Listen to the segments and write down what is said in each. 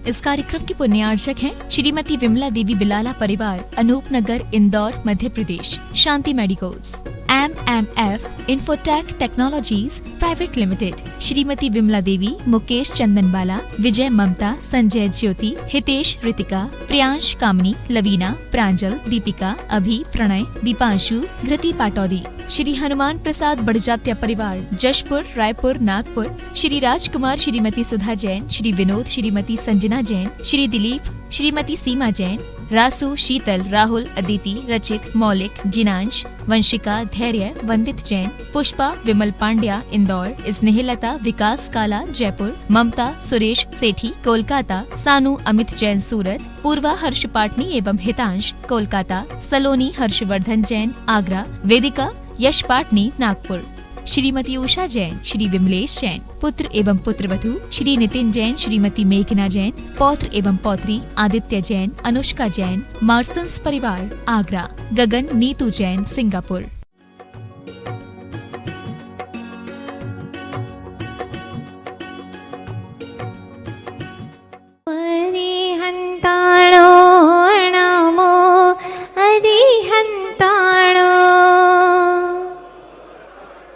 इस कार्यक्रम के पुण्यार्चक हैं श्रीमती विमला देवी बिलाला परिवार, Anupnagar, Indore, Madhya Pradesh. Shanti medicals, MMF infotech technologies private limited, Shrimati Vimla Devi, Mukesh Chandanbala, Vijay Mamta, Sanjay Jyoti, Hitesh Ritika, Priyansh Kamni, Lavina, Pranjal, Deepika, Abhi, Pranay, Deepanshu, घृति Pataudi. Shri Hanuman Prasad Barjatya परिवार, जशपुर, रायपुर, नागपुर, श्री राजकुमार, श्रीमती सुधा जैन, श्री विनोद, श्रीमती संजना जैन, श्री दिलीप, श्रीमती सीमा जैन, रासु, शीतल, राहुल, अदिति, रचित, मौलिक, जिनांश, वंशिका, धैर्य, वंदित जैन, पुष्पा, विमल पांड्या, इंदौर, स्नेहलता, विकास काला, जयपुर, ममता, सुरेश सेठी, कोलकाता, सानू, अमित जैन, सूरत, पूर्वा, हर्ष पाटनी एवं हितांश, कोलकाता, सलोनी, हर्षवर्धन जैन, आगरा, वेदिका, यश पाटनी, नागपुर, श्रीमती उषा जैन, श्री विमलेश जैन, पुत्र एवं पुत्रवधू श्री नितिन जैन, श्रीमती मेघना जैन, पौत्र एवं पौत्री आदित्य जैन, अनुष्का जैन, मार्सन्स परिवार, आगरा, गगन, नीतू जैन, सिंगापुर।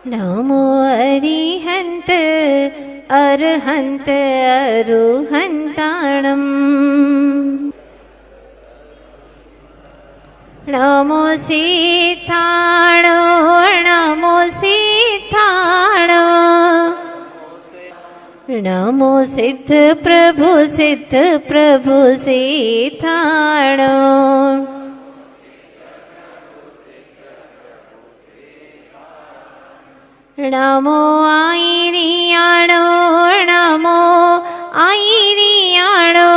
नमो अरिहंत अरहंत अरुहंताणम्। नमो सीताणो, नमो सीताणो, नमो सिद्ध प्रभु सीताणो। नमो आईरियाणो, नमो आईरियाणो,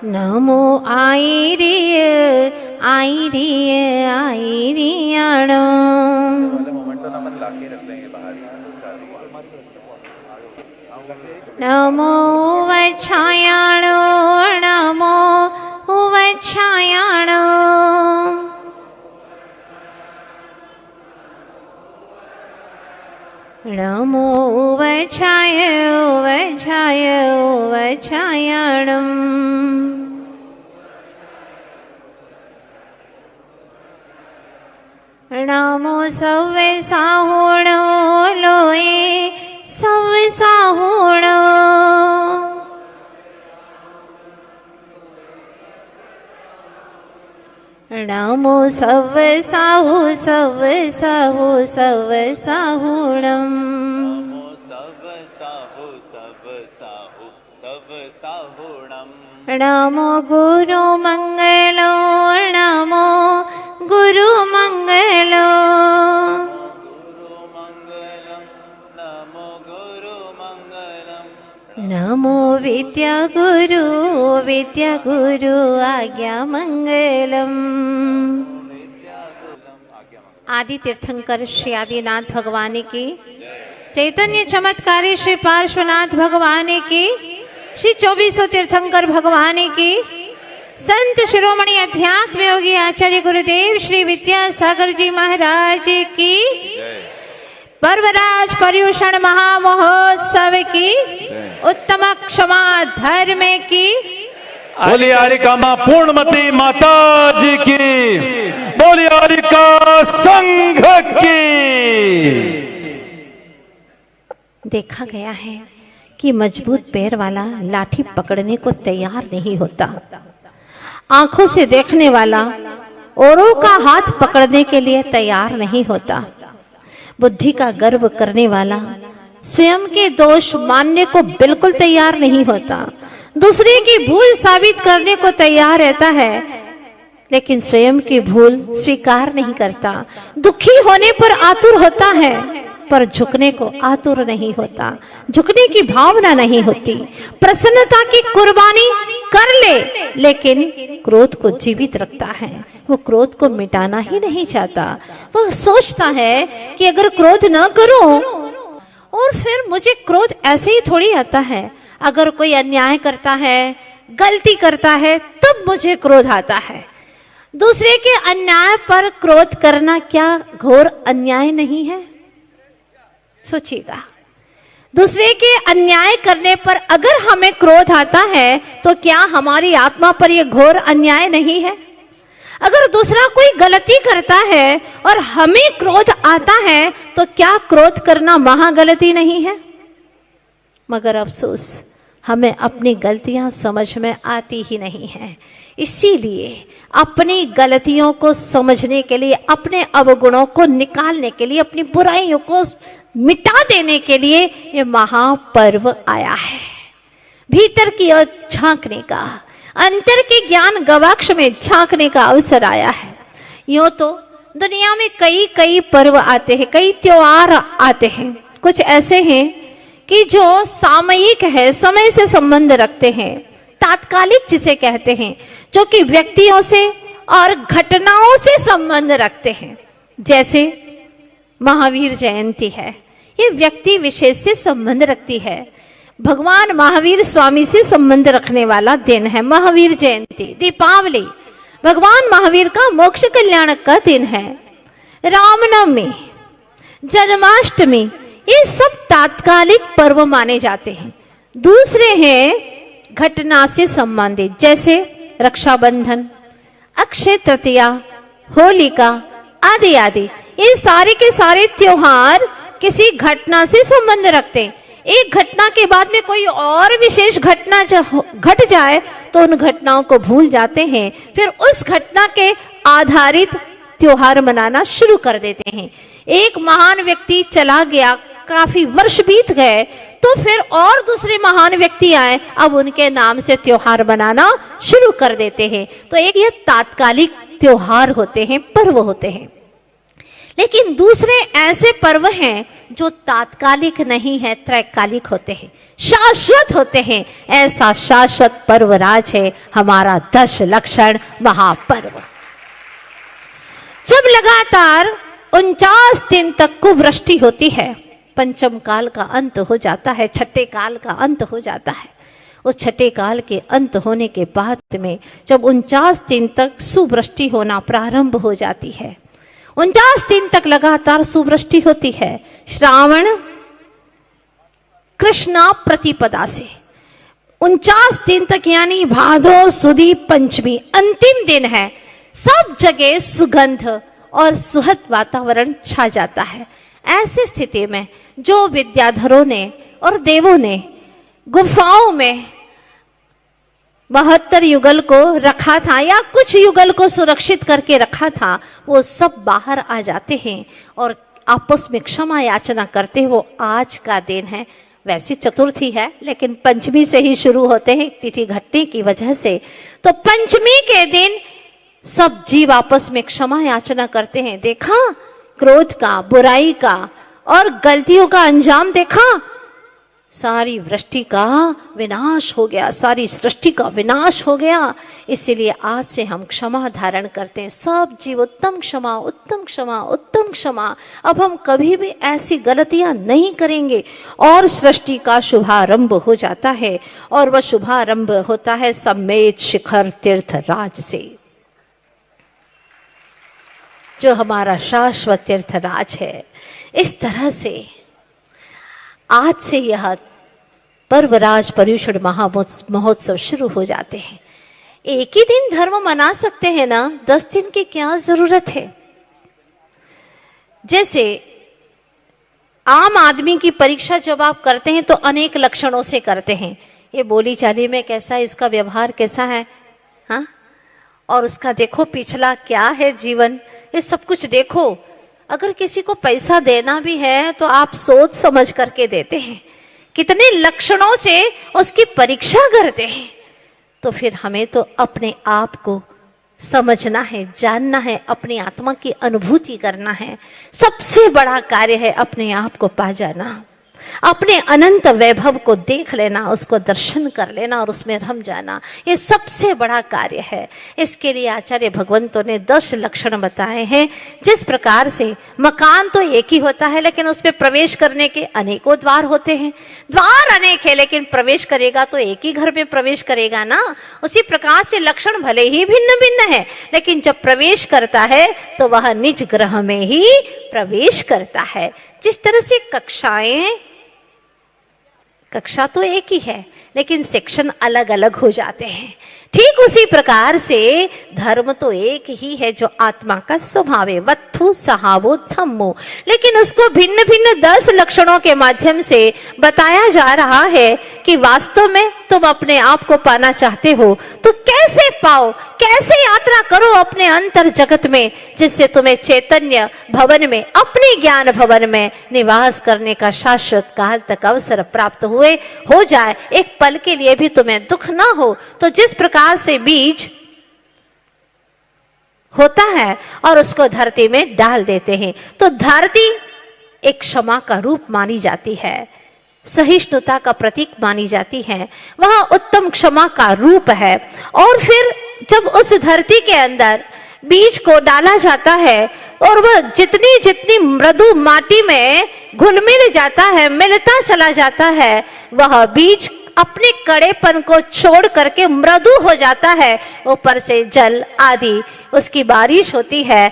नमो आईरिय आईरिय आईरियाणो। नमो वच्छायाणो, नमो वच्छायाणो, नमो वच्छाय वच्छाय वच्छायाणम्। नमो सव्वे साहुणो लोये सव्वे साहुणो, नमो सव्वे साहु सव्वे साहु सव्वे साहुणम्। नमो गुरु मंगलो, नमो गुरु मंगलो, नमो विद्या गुरु आज्ञा मंगलम। आदि तीर्थंकर श्री आदिनाथ भगवान की, चैतन्य चमत्कारी श्री पार्श्वनाथ भगवान की, श्री 2400 तीर्थंकर भगवान की, संत शिरोमणि अध्यात्म योगी आचार्य गुरुदेव श्री विद्यासागर जी महाराज की, पर्वराज पर्यूषण महामहोत्सव की, उत्तम क्षमा धर्म की, बोलिए हरिका मां पूर्णमती माता जी की, बोलिए हरिका संघ की। देखा गया है कि मजबूत पैर वाला लाठी पकड़ने को तैयार नहीं होता, आंखों से देखने वाला औरों का हाथ पकड़ने के लिए तैयार नहीं होता, बुद्धि का गर्व करने वाला स्वयं के दोष मानने को बिल्कुल तैयार नहीं होता, दूसरे की भूल साबित करने को तैयार रहता है, लेकिन स्वयं की भूल स्वीकार नहीं करता, दुखी होने पर आतुर होता है पर झुकने को आतुर नहीं होता, झुकने की भावना नहीं होती, प्रसन्नता की कुर्बानी कर ले लेकिन क्रोध को जीवित रखता है, वो क्रोध को मिटाना ही नहीं चाहता। वो सोचता है कि अगर क्रोध न करूं और फिर मुझे क्रोध ऐसे ही थोड़ी आता है, अगर कोई अन्याय करता है, गलती करता है तब मुझे क्रोध आता है। दूसरे के अन्याय पर क्रोध करना क्या घोर अन्याय नहीं है? सोचिएगा, दूसरे के अन्याय करने पर अगर हमें क्रोध आता है तो क्या हमारी आत्मा पर यह घोर अन्याय नहीं है? अगर दूसरा कोई गलती करता है और हमें क्रोध आता है तो क्या क्रोध करना महागलती नहीं है? मगर अफसोस हमें अपनी गलतियां समझ में आती ही नहीं है। इसीलिए अपनी गलतियों को समझने के लिए, अपने अवगुणों को निकालने के लिए, अपनी बुराइयों को मिटा देने के लिए ये महापर्व आया है। भीतर की ओर झांकने का, अंतर के ज्ञान गवाक्ष में झांकने का अवसर आया है। यूं तो दुनिया में कई पर्व आते हैं, कई त्योहार आते हैं। कुछ ऐसे हैं कि जो सामयिक है, समय से संबंध रखते हैं, तात्कालिक जिसे कहते हैं, जो कि व्यक्तियों से और घटनाओं से संबंध रखते हैं। जैसे महावीर जयंती है, ये व्यक्ति विशेष से संबंध रखती है। भगवान महावीर स्वामी से संबंध रखने वाला दिन है महावीर जयंती। दीपावली भगवान महावीर का मोक्ष कल्याण का दिन है। रामनवमी, जन्माष्टमी, ये सब तात्कालिक पर्व माने जाते हैं। दूसरे हैं घटना से संबंधित, जैसे रक्षाबंधन, अक्षय तृतीया, होलिका आदि आदि। ये सारे के सारे त्योहार किसी घटना से संबंध रखते हैं। एक घटना के बाद में कोई और विशेष घटना घट जाए तो उन घटनाओं को भूल जाते हैं, फिर उस घटना के आधारित त्योहार मनाना शुरू कर देते हैं। एक महान व्यक्ति चला गया, काफी वर्ष बीत गए, तो फिर और दूसरे महान व्यक्ति आए, अब उनके नाम से त्योहार मनाना शुरू कर देते हैं। तो एक ये तात्कालिक त्योहार होते हैं, पर्व होते हैं। लेकिन दूसरे ऐसे पर्व हैं जो तात्कालिक नहीं है, त्रैकालिक होते हैं, शाश्वत होते हैं। ऐसा शाश्वत पर्व राज है हमारा 10 लक्षण महापर्व। जब लगातार 49 दिन तक कुवृष्टि होती है, पंचम काल का अंत हो जाता है, छठे काल का अंत हो जाता है। उस छठे काल के अंत होने के बाद में जब 49 दिन तक सुवृष्टि होना प्रारंभ हो जाती है, 49 दिन तक लगातार सुवृष्टि होती है। श्रावण कृष्णा प्रतिपदा से 49 दिन तक, यानी भादो सुदी पंचमी अंतिम दिन है, सब जगह सुगंध और सुहद वातावरण छा जाता है। ऐसी स्थिति में जो विद्याधरों ने और देवों ने गुफाओं में 72 युगल को रखा था या कुछ युगल को सुरक्षित करके रखा था, वो सब बाहर आ जाते हैं और आपस में क्षमा याचना करते हैं। वो आज का दिन है, वैसे चतुर्थी है लेकिन पंचमी से ही शुरू होते हैं तिथि घटने की वजह से। तो पंचमी के दिन सब जीव आपस में क्षमा याचना करते हैं। देखा क्रोध का, बुराई का और गलतियों का अंजाम देखा, सारी वृष्टि का विनाश हो गया, सारी सृष्टि का विनाश हो गया। इसीलिए आज से हम क्षमा धारण करते हैं। सब जीव उत्तम क्षमा, उत्तम क्षमा, उत्तम क्षमा। अब हम कभी भी ऐसी गलतियां नहीं करेंगे और सृष्टि का शुभारंभ हो जाता है। और वह शुभारंभ होता है सम्मेद शिखर तीर्थ राज से, जो हमारा शाश्वत तीर्थ राज है। इस तरह से आज से यह पर्वराज पर्युषण महोत्सव शुरू हो जाते हैं। एक ही दिन धर्म मना सकते हैं ना, 10 दिन की क्या जरूरत है? जैसे आम आदमी की परीक्षा जब आप करते हैं तो अनेक लक्षणों से करते हैं। ये बोली चाली में कैसा है, इसका व्यवहार कैसा है, हाँ, और उसका देखो पिछला क्या है जीवन, ये सब कुछ देखो। अगर किसी को पैसा देना भी है तो आप सोच समझ करके देते हैं, कितने लक्षणों से उसकी परीक्षा करते हैं। तो फिर हमें तो अपने आप को समझना है, जानना है, अपनी आत्मा की अनुभूति करना है। सबसे बड़ा कार्य है अपने आप को पा जाना, अपने अनंत वैभव को देख लेना, उसको दर्शन कर लेना और उसमें रम जाना। ये सबसे बड़ा कार्य है। इसके लिए आचार्य भगवंतों ने 10 लक्षण बताए हैं। जिस प्रकार से मकान तो एक ही होता है लेकिन उसमें प्रवेश करने के अनेकों द्वार होते हैं, द्वार अनेक है लेकिन प्रवेश करेगा तो एक ही घर में प्रवेश करेगा ना। उसी प्रकार से लक्षण भले ही भिन्न भिन्न है लेकिन जब प्रवेश करता है तो वह निज ग्रह में ही प्रवेश करता है। जिस तरह से कक्षा तो एक ही है लेकिन सेक्शन अलग अलग हो जाते हैं, ठीक उसी प्रकार से धर्म तो एक ही है जो आत्मा का स्वभाव है, वत्थु सहावो धम्मो, लेकिन उसको भिन्न भिन्न 10 लक्षणों के माध्यम से बताया जा रहा है कि वास्तव में तुम अपने आप को पाना चाहते हो तो कैसे पाओ, कैसे यात्रा करो अपने अंतर जगत में, जिससे तुम्हें चैतन्य भवन में, अपने ज्ञान भवन में निवास करने का शाश्वत काल तक अवसर प्राप्त हो जाए, एक पल के लिए भी तुम्हें दुख ना हो। तो जिस प्रकार से बीज होता है और उसको धरती में डाल देते हैं, तो धरती एक क्षमा का रूप मानी जाती है, सहिष्णुता का प्रतीक मानी जाती है, वह उत्तम क्षमा का रूप है। और फिर जब उस धरती के अंदर बीज को डाला जाता है और वह जितनी जितनी मृदु माटी में घुल मिल जाता है, मिलता चला जाता है, वह बीज अपने कड़ेपन को छोड़ करके मृदु हो जाता है, ऊपर से जल आदि उसकी बारिश होती है,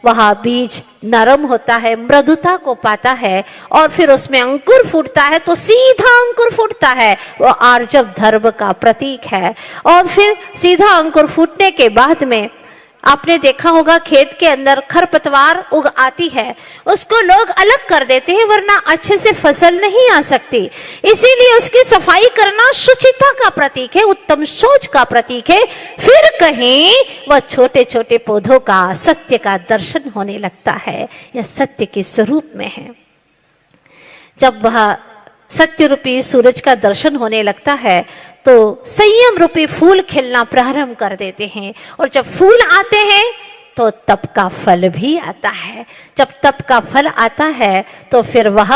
वह बीज नरम होता है, मृदुता को पाता है और फिर उसमें अंकुर फूटता है, तो सीधा अंकुर फूटता है, वो आर्जव धर्म का प्रतीक है। और फिर सीधा अंकुर फूटने के बाद में आपने देखा होगा खेत के अंदर खरपतवार उग आती है, उसको लोग अलग कर देते हैं वरना अच्छे से फसल नहीं आ सकती, इसीलिए उसकी सफाई करना शुचिता का प्रतीक है, उत्तम सोच का प्रतीक है। फिर कहीं वह छोटे छोटे पौधों का सत्य का दर्शन होने लगता है, यह सत्य के स्वरूप में है। जब वह सत्य रूपी सूरज का दर्शन होने लगता है तो संयम रूपी फूल खिलना प्रारंभ कर देते हैं, और जब फूल आते हैं तो तप का फल भी आता है। जब तप का फल आता है तो फिर वह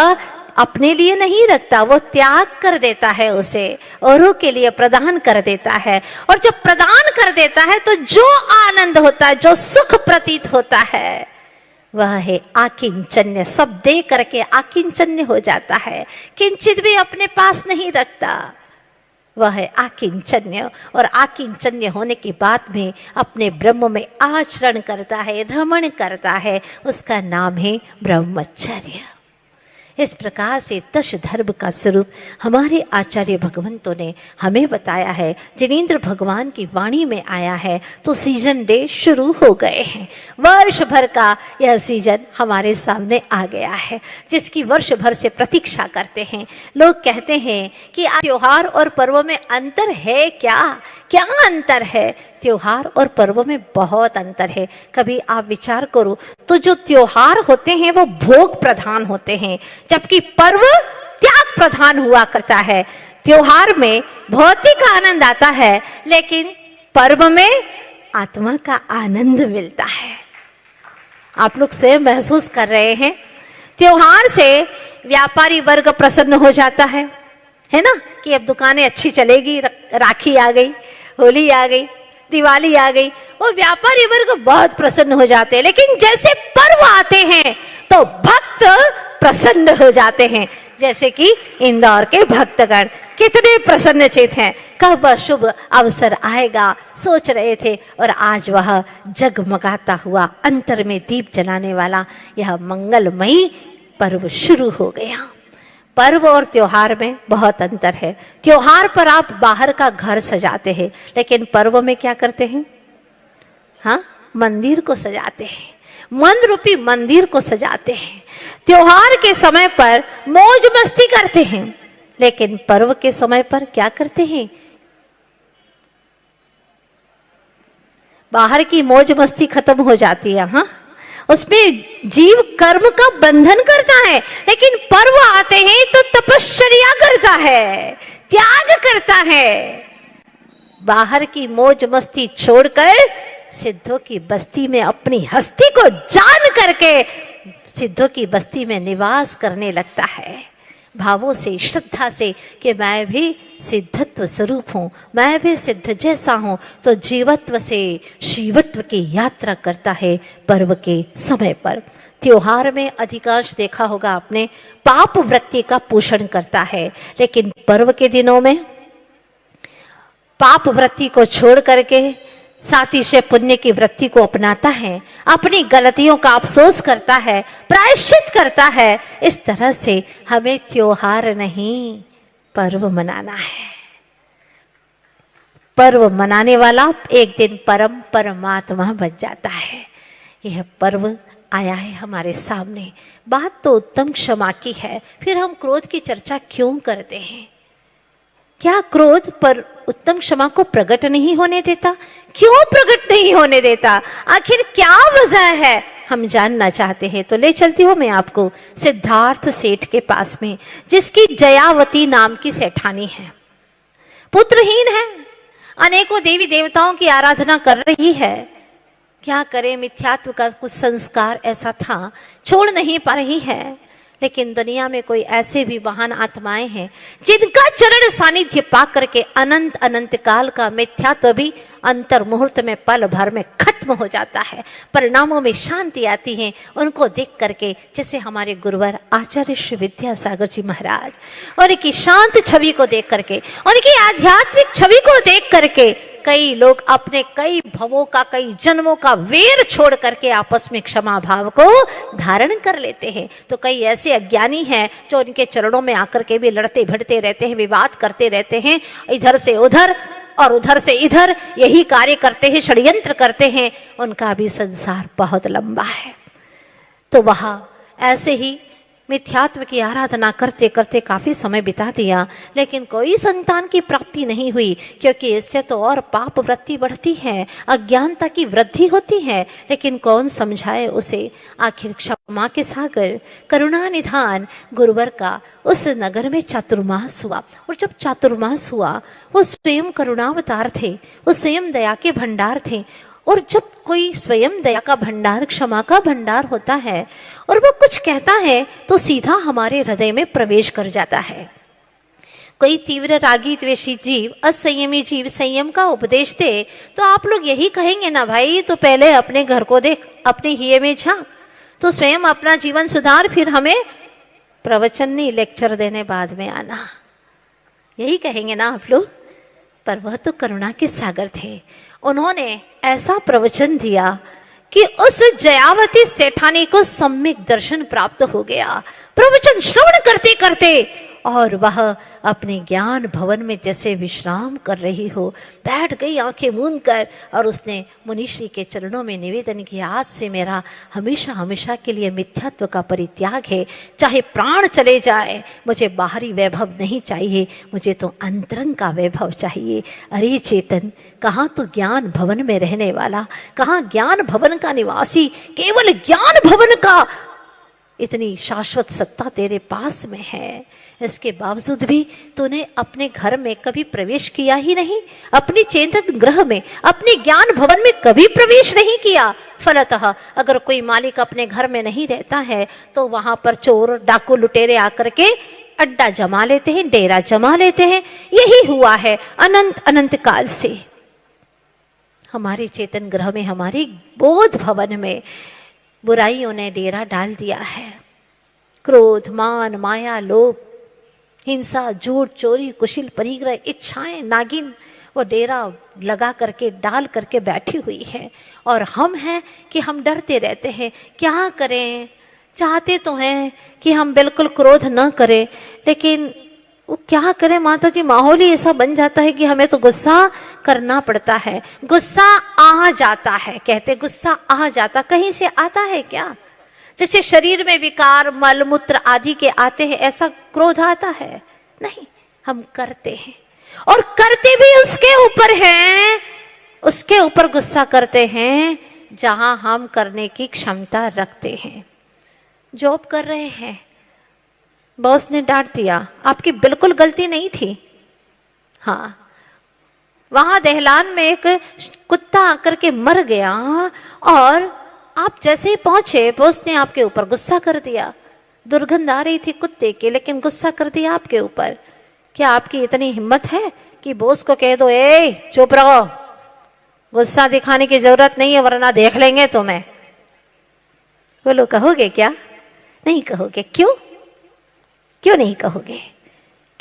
अपने लिए नहीं रखता, वो त्याग कर देता है, उसे औरों के लिए प्रदान कर देता है। और जब प्रदान कर देता है तो जो आनंद होता है, जो सुख प्रतीत होता है, वह है आकिंचन्य। सब दे करके आकिंचन्य हो जाता है, किंचित भी अपने पास नहीं रखता, वह है आकिंचन्य। और आकिंचन्य होने के बाद में अपने ब्रह्म में आचरण करता है, रमण करता है, उसका नाम है ब्रह्मचर्य। इस प्रकार से दश धर्म का स्वरूप हमारे आचार्य भगवंतों ने हमें बताया है। जिनेंद्र भगवान की वाणी में आया है तो सीजन डे शुरू हो गए हैं, वर्ष भर का यह सीजन हमारे सामने आ गया है, जिसकी वर्ष भर से प्रतीक्षा करते हैं। लोग कहते हैं कि त्योहार और पर्वों में अंतर है क्या? क्या अंतर है? त्योहार और पर्व में बहुत अंतर है। कभी आप विचार करो तो जो त्योहार होते हैं वो भोग प्रधान होते हैं, जबकि पर्व त्याग प्रधान हुआ करता है। त्योहार में भौतिक आनंद आता है, लेकिन पर्व में आत्मा का आनंद मिलता है। आप लोग स्वयं महसूस कर रहे हैं, त्योहार से व्यापारी वर्ग प्रसन्न हो जाता है ना, कि अब दुकानें अच्छी चलेगी, राखी आ गई, होली आ गई, दिवाली आ गई, वो व्यापारी वर्ग बहुत प्रसन्न हो जाते हैं। लेकिन जैसे पर्व आते हैं तो भक्त प्रसन्न हो जाते हैं, जैसे कि इंदौर के भक्तगण कितने प्रसन्नचित हैं, कब वह शुभ अवसर आएगा सोच रहे थे, और आज वह जगमगाता हुआ अंतर में दीप जलाने वाला यह मंगलमयी पर्व शुरू हो गया। पर्व और त्योहार में बहुत अंतर है। त्योहार पर आप बाहर का घर सजाते हैं, लेकिन पर्व में क्या करते हैं? हाँ, मंदिर को सजाते हैं, मन रूपी मंदिर को सजाते हैं। त्योहार के समय पर मौज मस्ती करते हैं, लेकिन पर्व के समय पर क्या करते हैं? बाहर की मौज मस्ती खत्म हो जाती है, हाँ, उसमें जीव कर्म का बंधन करता है, लेकिन पर्व आते हैं तो तपश्चर्या करता है, त्याग करता है। बाहर की मौज मस्ती छोड़कर सिद्धों की बस्ती में अपनी हस्ती को जान करके सिद्धों की बस्ती में निवास करने लगता है, भावों से, श्रद्धा से कि मैं भी सिद्धत्व स्वरूप हूँ, मैं भी सिद्ध जैसा हूँ। तो जीवत्व से शिवत्व की यात्रा करता है पर्व के समय पर। त्योहार में अधिकांश देखा होगा आपने, पाप वृत्ति का पोषण करता है, लेकिन पर्व के दिनों में पाप वृत्ति को छोड़ करके साथ ही से पुण्य की वृत्ति को अपनाता है, अपनी गलतियों का अफसोस करता है, प्रायश्चित करता है। इस तरह से हमें त्योहार नहीं पर्व मनाना है। पर्व मनाने वाला एक दिन परमात्मा बन जाता है। यह पर्व आया है हमारे सामने। बात तो उत्तम क्षमा की है, फिर हम क्रोध की चर्चा क्यों करते हैं? क्या क्रोध पर उत्तम क्षमा को प्रकट नहीं होने देता? क्यों प्रकट नहीं होने देता? आखिर क्या वजह है? हम जानना चाहते हैं। तो ले चलती हूं मैं आपको सिद्धार्थ सेठ के पास में, जिसकी जयावती नाम की सेठानी है, पुत्रहीन है, अनेकों देवी देवताओं की आराधना कर रही है। क्या करे, मिथ्यात्व का कुछ संस्कार ऐसा था, छोड़ नहीं पा रही है। लेकिन दुनिया में कोई ऐसे भी महान आत्माएं हैं जिनका चरण सानिध्य पा करके अनंत अनंत काल का मिथ्यात्व भी अंतर मुहूर्त में, पल भर में खत्म हो जाता है। परिणामों में शांति आती है उनको देख करके। जैसे हमारे गुरुवर आचार्य श्री विद्यासागर जी महाराज, उनकी शांत छवि को देख करके, उनकी आध्यात्मिक छवि को देख करके कई लोग अपने कई भवों का, कई जन्मों का वेर छोड़ करके आपस में क्षमा भाव को धारण कर लेते हैं। तो कई ऐसे अज्ञानी हैं जो उनके चरणों में आकर के भी लड़ते भिड़ते रहते हैं, विवाद करते रहते हैं, इधर से उधर और उधर से इधर, यही कार्य करते हैं, षड्यंत्र करते हैं। उनका भी संसार बहुत लंबा है। तो वह ऐसे ही मिथ्यात्व की आराधना करते करते काफी समय बिता दिया, लेकिन कोई संतान की प्राप्ति नहीं हुई, क्योंकि इससे तो और पाप वृत्ति बढ़ती है, अज्ञानता की वृद्धि होती है। लेकिन कौन समझाए उसे? आखिर क्षमा के सागर, करुणा निधान गुरुवर का उस नगर में चातुर्मास हुआ। और जब चातुर्मास हुआ, वो स्वयं करुणावतार थे, वो स्वयं दया के भंडार थे। और जब कोई स्वयं दया का भंडार, क्षमा का भंडार होता है और वो कुछ कहता है तो सीधा हमारे हृदय में प्रवेश कर जाता है। कोई तीव्र रागी द्वेषी जीव, असंयमी जीव संयम का उपदेश दे तो आप लोग यही कहेंगे ना, भाई तो पहले अपने घर को देख, अपने हिये में झांक, तो स्वयं अपना जीवन सुधार, फिर हमें प्रवचन नहीं लेक्चर देने बाद में आना, यही कहेंगे ना आप लोग। पर वह तो करुणा के सागर थे। उन्होंने ऐसा प्रवचन दिया कि उस जयावती सेठानी को सम्यक दर्शन प्राप्त हो गया, प्रवचन श्रवण करते करते। और वह अपने ज्ञान भवन में जैसे विश्राम कर रही हो, बैठ गई आंखें मूंद कर, और उसने मुनिश्री के चरणों में निवेदन किया, आज से मेरा हमेशा हमेशा के लिए मिथ्यात्व का परित्याग है। चाहे प्राण चले जाए, मुझे बाहरी वैभव नहीं चाहिए, मुझे तो अंतरंग का वैभव चाहिए। अरे चेतन, कहाँ तो ज्ञान भवन में रहने वाला, कहाँ ज्ञान भवन का निवासी, केवल ज्ञान भवन का इतनी शाश्वत सत्ता तेरे पास में है। इसके बावजूद भी तूने अपने घर में कभी प्रवेश किया ही नहीं, अपने चेतन ग्रह में, अपने ज्ञान भवन में कभी प्रवेश नहीं किया। फलतः अगर कोई मालिक अपने घर में नहीं रहता है तो वहां पर चोर डाकू लुटेरे आकर के अड्डा जमा लेते हैं, डेरा जमा लेते हैं। यही हुआ है अनंत अनंत काल से। हमारे चेतन ग्रह में, हमारे बोध भवन में बुराइयों ने डेरा डाल दिया है। क्रोध, मान, माया, लोभ, हिंसा, झूठ, चोरी, कुशिल, परिग्रह, इच्छाएं, नागिन, वो डेरा लगा करके, डाल करके बैठी हुई है। और हम हैं कि हम डरते रहते हैं। क्या करें? चाहते तो हैं कि हम बिल्कुल क्रोध न करें, लेकिन वो क्या करें माता जी, माहौल ही ऐसा बन जाता है कि हमें तो गुस्सा करना पड़ता है। गुस्सा आ जाता है, कहते गुस्सा आ जाता, कहीं से आता है क्या? जैसे शरीर में विकार, मल मूत्र आदि के आते हैं, ऐसा क्रोध आता है? नहीं, हम करते हैं, और करते भी उसके ऊपर हैं, उसके ऊपर गुस्सा करते हैं जहां हम करने की क्षमता रखते हैं। जॉब कर रहे हैं, बॉस ने डांट दिया, आपकी बिल्कुल गलती नहीं थी। हाँ, वहां दहलान में एक कुत्ता आकर के मर गया, और आप जैसे ही पहुंचे बॉस ने आपके ऊपर गुस्सा कर दिया। दुर्गंध आ रही थी कुत्ते की, लेकिन गुस्सा कर दिया आपके ऊपर। क्या आपकी इतनी हिम्मत है कि बॉस को कह दो, ए चुप रहो, गुस्सा दिखाने की जरूरत नहीं है वरना देख लेंगे तुम्हें? बोलो, कहोगे क्या? नहीं कहोगे। क्यों? क्यों नहीं कहोगे?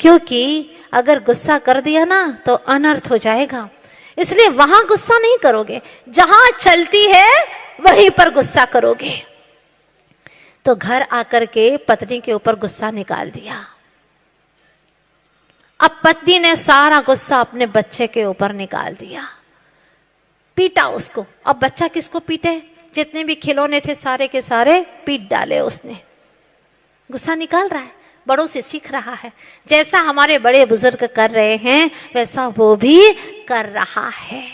क्योंकि अगर गुस्सा कर दिया ना तो अनर्थ हो जाएगा। इसलिए वहां गुस्सा नहीं करोगे, जहां चलती है वहीं पर गुस्सा करोगे। तो घर आकर के पत्नी के ऊपर गुस्सा निकाल दिया। अब पत्नी ने सारा गुस्सा अपने बच्चे के ऊपर निकाल दिया, पीटा उसको। अब बच्चा किसको पीटे? जितने भी खिलौने थे सारे के सारे पीट डाले उसने। गुस्सा निकाल रहा है, बड़ों से सीख रहा है। जैसा हमारे बड़े बुजुर्ग कर रहे हैं वैसा वो भी कर रहा है।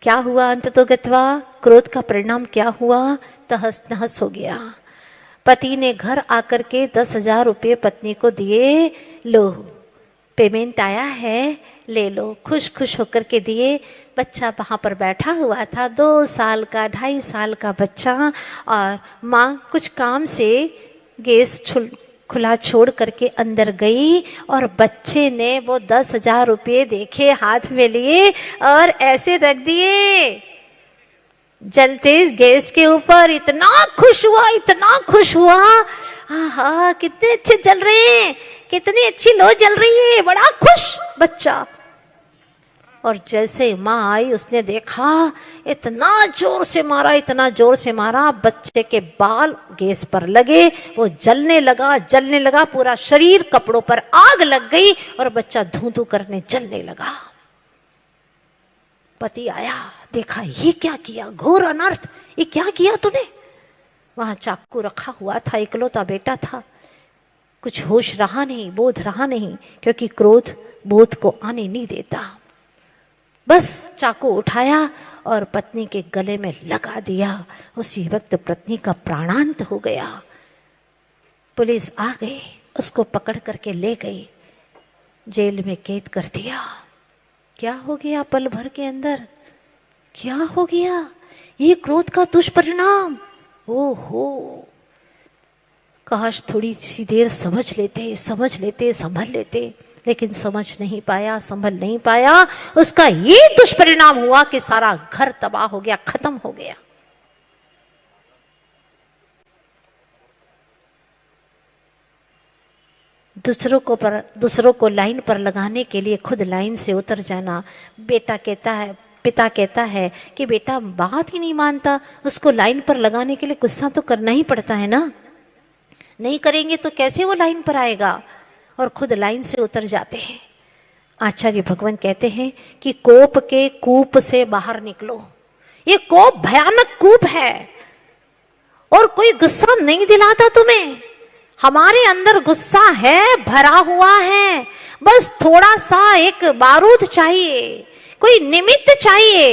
क्या हुआ? अंततोगत्वा क्रोध का परिणाम क्या हुआ? तहस नहस हो गया। पति ने घर आकर के 10,000 रुपये पत्नी को दिए, लो पेमेंट आया है, ले लो। खुश खुश होकर के दिए। बच्चा वहाँ पर बैठा हुआ था, 2 साल का 2.5 साल का बच्चा, और माँ कुछ काम से गैस खुला छोड़ करके अंदर गई और बच्चे ने वो 10,000 रुपये देखे, हाथ में लिए और ऐसे रख दिए जलते गैस के ऊपर। इतना खुश हुआ, इतना खुश हुआ, आहा कितने अच्छे जल रहे हैं, कितनी अच्छी लो जल रही है, बड़ा खुश बच्चा। और जैसे माँ आई उसने देखा, इतना जोर से मारा, इतना जोर से मारा, बच्चे के बाल गैस पर लगे, वो जलने लगा, पूरा शरीर कपड़ों पर आग लग गई और बच्चा धू धू करने जलने लगा। पति आया, देखा ये क्या किया, घोर अनर्थ, ये क्या किया तूने? वहां चाकू रखा हुआ था, इकलौता बेटा था, कुछ होश रहा नहीं, बोध रहा नहीं, क्योंकि क्रोध बोध को आने नहीं देता। बस चाकू उठाया और पत्नी के गले में लगा दिया। उसी वक्त पत्नी का प्राणांत हो गया। पुलिस आ गई, उसको पकड़ करके ले गई, जेल में कैद कर दिया। क्या हो गया पल भर के अंदर? क्या हो गया? ये क्रोध का दुष्परिणाम। ओहो, काश थोड़ी सी देर समझ लेते, संभल लेते, लेकिन समझ नहीं पाया, संभल नहीं पाया। उसका ये दुष्परिणाम हुआ कि सारा घर तबाह हो गया, खत्म हो गया। दूसरों को लाइन पर लगाने के लिए खुद लाइन से उतर जाना। पिता कहता है कि बेटा बात ही नहीं मानता, उसको लाइन पर लगाने के लिए गुस्सा तो करना ही पड़ता है ना, नहीं करेंगे तो कैसे वो लाइन पर आएगा, और खुद लाइन से उतर जाते हैं। आचार्य भगवान कहते हैं कि कोप के कूप से बाहर निकलो। ये कोप भयानक कूप है और कोई गुस्सा नहीं दिलाता तुम्हें। हमारे अंदर गुस्सा है, भरा हुआ है, बस थोड़ा सा एक बारूद चाहिए, कोई निमित्त चाहिए।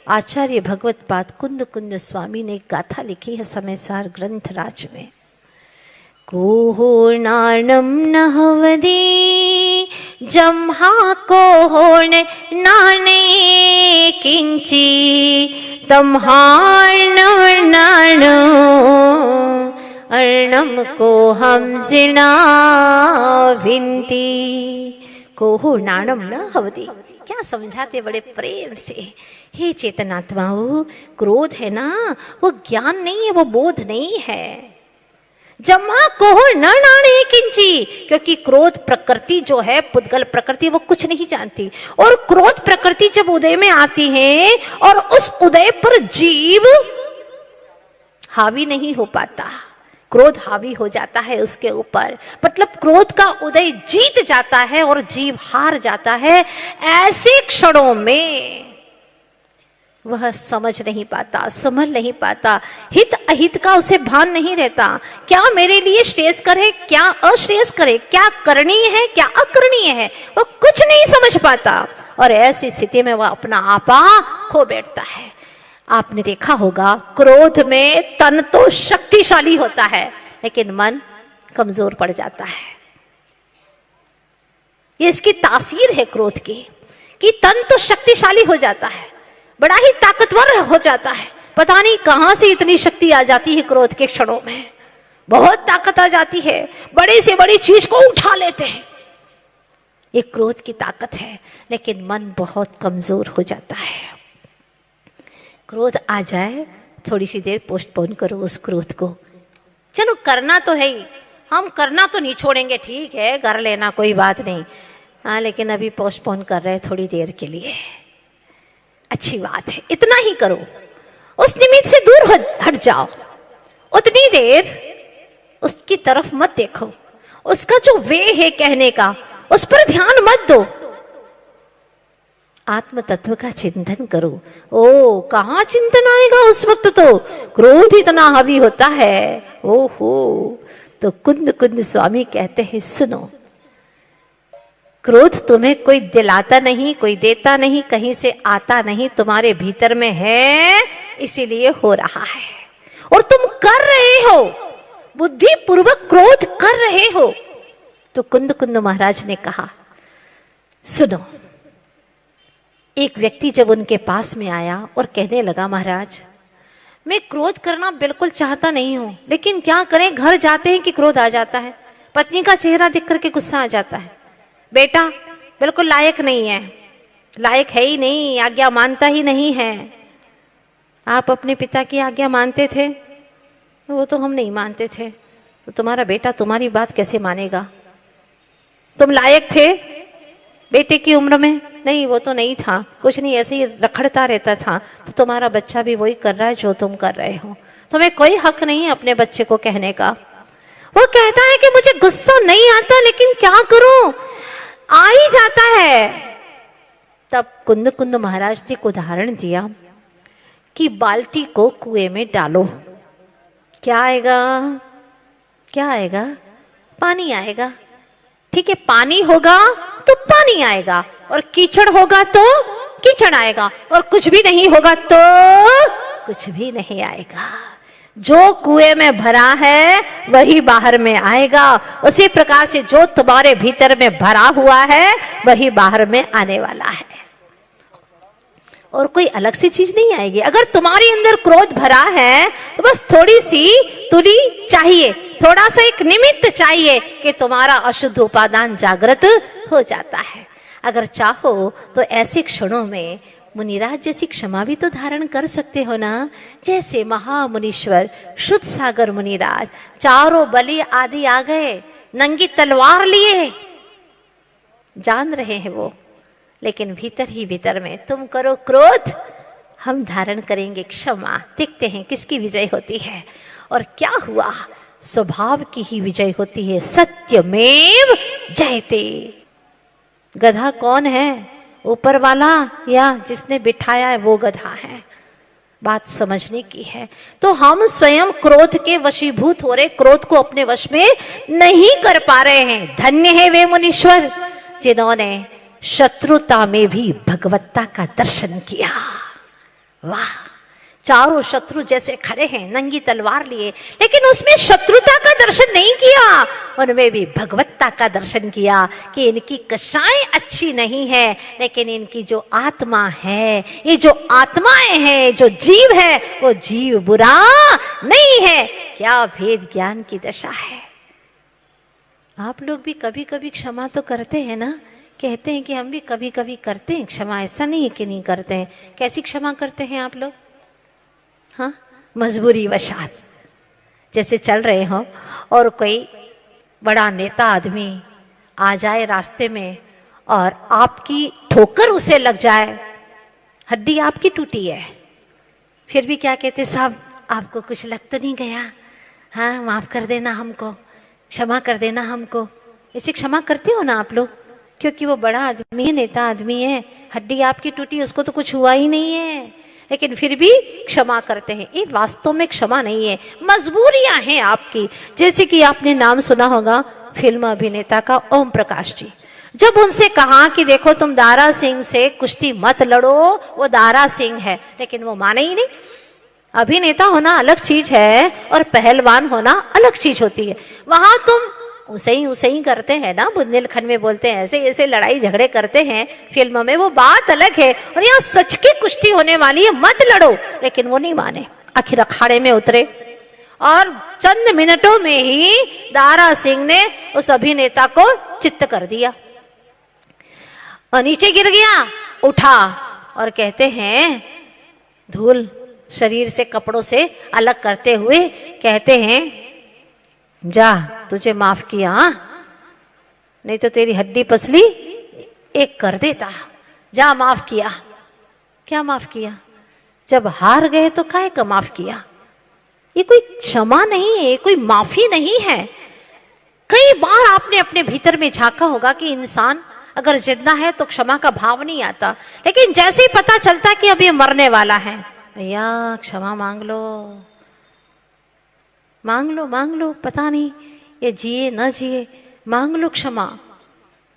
आचार्य भगवत पाद कुंद कुंद स्वामी ने गाथा लिखी है समयसार ग्रंथ राज में। कोहोर्णार्णं नहवदे जम्हा कोहोर्ण नाने किंची तम्हार्णं नानो अर्णम को हम जिना विंती। कोहोर्णार्णं न हवदे, क्या समझाते बड़े प्रेम से। हे चेतनात्माओं, क्रोध है ना, वो ज्ञान नहीं है, वो बोध नहीं है। जम्मा कोहर न नाणे किंची, क्योंकि क्रोध प्रकृति जो है, पुद्गल प्रकृति, वो कुछ नहीं जानती। और क्रोध प्रकृति जब उदय में आती है और उस उदय पर जीव हावी नहीं हो पाता, क्रोध हावी हो जाता है उसके ऊपर, मतलब क्रोध का उदय जीत जाता है और जीव हार जाता है। ऐसे क्षणों में वह समझ नहीं पाता, समझ नहीं पाता, हित अहित का उसे भान नहीं रहता। क्या मेरे लिए श्रेयस्कर है, क्या अश्रेयस्कर है, क्या करणीय है, क्या अकरणीय है, वह कुछ नहीं समझ पाता। और ऐसी स्थिति में वह अपना आपा खो बैठता है। आपने देखा होगा, क्रोध में तन तो शक्तिशाली होता है लेकिन मन कमजोर पड़ जाता है। ये इसकी तासीर है क्रोध की, कि तन तो शक्तिशाली हो जाता है, बड़ा ही ताकतवर हो जाता है। पता नहीं कहां से इतनी शक्ति आ जाती है क्रोध के क्षणों में, बहुत ताकत आ जाती है, बड़ी से बड़ी चीज को उठा लेते हैं। ये क्रोध की ताकत है, लेकिन मन बहुत कमजोर हो जाता है। क्रोध आ जाए, थोड़ी सी देर पोस्टपोन करो उस क्रोध को। चलो करना तो है ही, हम करना तो नहीं छोड़ेंगे, ठीक है कर लेना, कोई बात नहीं, हाँ, लेकिन अभी पोस्टपोन कर रहे हैं थोड़ी देर के लिए। अच्छी बात है, इतना ही करो, उस निमित्त से दूर हट जाओ, उतनी देर उसकी तरफ मत देखो, उसका जो वे है कहने का उस पर ध्यान मत दो, आत्म तत्व का चिंतन करो। ओ, कहां चिंतन आएगा उस वक्त, तो क्रोध इतना हावी होता है। ओहो, तो कुंद कुंद स्वामी कहते हैं, सुनो, क्रोध तुम्हें कोई दिलाता नहीं, कोई देता नहीं, कहीं से आता नहीं, तुम्हारे भीतर में है, इसीलिए हो रहा है और तुम कर रहे हो, बुद्धि पूर्वक क्रोध कर रहे हो। तो कुंद कुंद महाराज ने कहा, सुनो, एक व्यक्ति जब उनके पास में आया और कहने लगा, महाराज मैं क्रोध करना बिल्कुल चाहता नहीं हूं, लेकिन क्या करें, घर जाते हैं कि क्रोध आ जाता है, पत्नी का चेहरा देख करके गुस्सा आ जाता है, बेटा बिल्कुल लायक नहीं है, लायक है ही नहीं, आज्ञा मानता ही नहीं है। आप अपने पिता की आज्ञा मानते थे? वो तो हम नहीं मानते थे। तो तुम्हारा बेटा तुम्हारी बात कैसे मानेगा? तुम लायक थे बेटे की उम्र में? नहीं, वो तो नहीं था, कुछ नहीं, ऐसे ही रखड़ता रहता था। तो तुम्हारा बच्चा भी वही कर रहा है जो तुम कर रहे हो, तुम्हें कोई हक नहीं है अपने बच्चे को कहने का। वो कहता है कि मुझे गुस्सा नहीं आता, लेकिन क्या करूं, आ ही जाता है। तब कुंद कुंद महाराज ने एक उदाहरण दिया कि बाल्टी को कुएं में डालो, क्या आएगा? क्या आएगा? पानी आएगा। ठीक है, पानी होगा तो पानी आएगा, और कीचड़ होगा तो कीचड़ आएगा, और कुछ भी नहीं होगा तो कुछ भी नहीं आएगा। जो कुएं में भरा है वही बाहर में आएगा। उसी प्रकार से जो तुम्हारे भीतर में भरा हुआ है वही बाहर में आने वाला है, और कोई अलग सी चीज नहीं आएगी। अगर तुम्हारे अंदर क्रोध भरा है तो बस थोड़ी सी तुली चाहिए, थोड़ा सा एक निमित्त चाहिए कि तुम्हारा अशुद्ध उपादान जागृत हो जाता है। अगर चाहो तो ऐसे क्षणों में मुनिराज जैसी क्षमा भी तो धारण कर सकते हो ना। जैसे महामुनीश्वर शुद्ध सागर मुनिराज, चारों बलि आदि आ गए, नंगी तलवार लिए, जान रहे हैं वो, लेकिन भीतर ही भीतर में तुम करो क्रोध, हम धारण करेंगे क्षमा। देखते हैं किसकी विजय होती है। और क्या हुआ, स्वभाव की ही विजय होती है। सत्यमेव जयते। गधा कौन है, ऊपर वाला या जिसने बिठाया है वो गधा है। बात समझने की है। तो हम स्वयं क्रोध के वशीभूत हो रहे, क्रोध को अपने वश में नहीं कर पा रहे हैं। धन्य है वे मुनीश्वर जिन्होंने शत्रुता में भी भगवत्ता का दर्शन किया। वाह, चारों शत्रु जैसे खड़े हैं नंगी तलवार लिए, लेकिन उसमें शत्रुता का दर्शन नहीं किया, उनमें भी भगवत्ता का दर्शन किया कि इनकी कषाएं अच्छी नहीं है, लेकिन इनकी जो आत्मा है, ये जो आत्माएं हैं, जो जीव है, वो जीव बुरा नहीं है। क्या भेद ज्ञान की दशा है। आप लोग भी कभी कभी क्षमा तो करते हैं ना। कहते हैं कि हम भी कभी कभी करते हैं क्षमा, ऐसा नहीं है कि नहीं करते हैं। कैसी क्षमा करते हैं आप लोग? हाँ, मजबूरी वशात। जैसे चल रहे हो और कोई बड़ा नेता आदमी आ जाए रास्ते में और आपकी ठोकर उसे लग जाए, हड्डी आपकी टूटी है, फिर भी क्या कहते, साहब आपको कुछ लग तो नहीं गया, हाँ माफ कर देना हमको, क्षमा कर देना हमको। इसे क्षमा करते हो ना आप लोग? क्योंकि वो बड़ा आदमी है, नेता आदमी है, हड्डी आपकी टूटी, उसको तो कुछ हुआ ही नहीं है, लेकिन फिर भी क्षमा करते हैं। ये वास्तव में क्षमा नहीं है, मजबूरियां हैं आपकी। जैसे कि आपने नाम सुना होगा फिल्म अभिनेता का ओम प्रकाश जी। जब उनसे कहा कि देखो तुम दारा सिंह से कुश्ती मत लड़ो, वो दारा सिंह है, लेकिन वो माने ही नहीं। अभिनेता होना अलग चीज है और पहलवान होना अलग चीज होती है। वहां तुम उसे ही करते हैं ना, बुंदेलखंड में बोलते हैं ऐसे ऐसे लड़ाई झगड़े करते हैं फिल्म में, वो बात अलग है। और यहाँ सच की कुश्ती होने वाली है, मत लड़ो, लेकिन वो नहीं माने। आखिर अखाड़े में उतरे और चंद मिनटों में ही दारा सिंह ने उस अभिनेता को चित्त कर दिया और नीचे गिर गया। उठा और कहते हैं, धूल शरीर से कपड़ों से अलग करते हुए कहते हैं, जा तुझे माफ किया, नहीं तो तेरी हड्डी पसली एक कर देता, जा माफ किया। क्या माफ किया? जब हार गए तो काहे का माफ किया? ये कोई क्षमा नहीं है, कोई माफी नहीं है। कई बार आपने अपने भीतर में झांका होगा कि इंसान अगर जिंदा है तो क्षमा का भाव नहीं आता, लेकिन जैसे ही पता चलता है कि अब ये मरने वाला है, भैया क्षमा मांग लो, मांग लो, मांग लो, पता नहीं ये जिए न जिए, मांग लो क्षमा।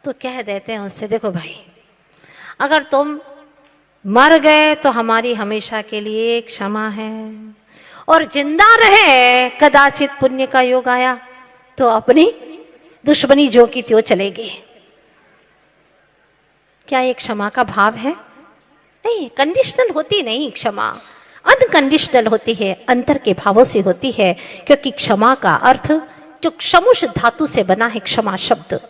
तो कह देते हैं उससे, देखो भाई, अगर तुम मर गए तो हमारी हमेशा के लिए क्षमा है, और जिंदा रहे कदाचित पुण्य का योग आया तो अपनी दुश्मनी जो की त्यों चलेगी। क्या ये क्षमा का भाव है? नहीं, कंडीशनल होती नहीं क्षमा, अनकंडीशनल होती है, अंतर के भावों से होती है। क्योंकि क्षमा का अर्थ जो क्षमुष धातु से बना है क्षमा शब्द,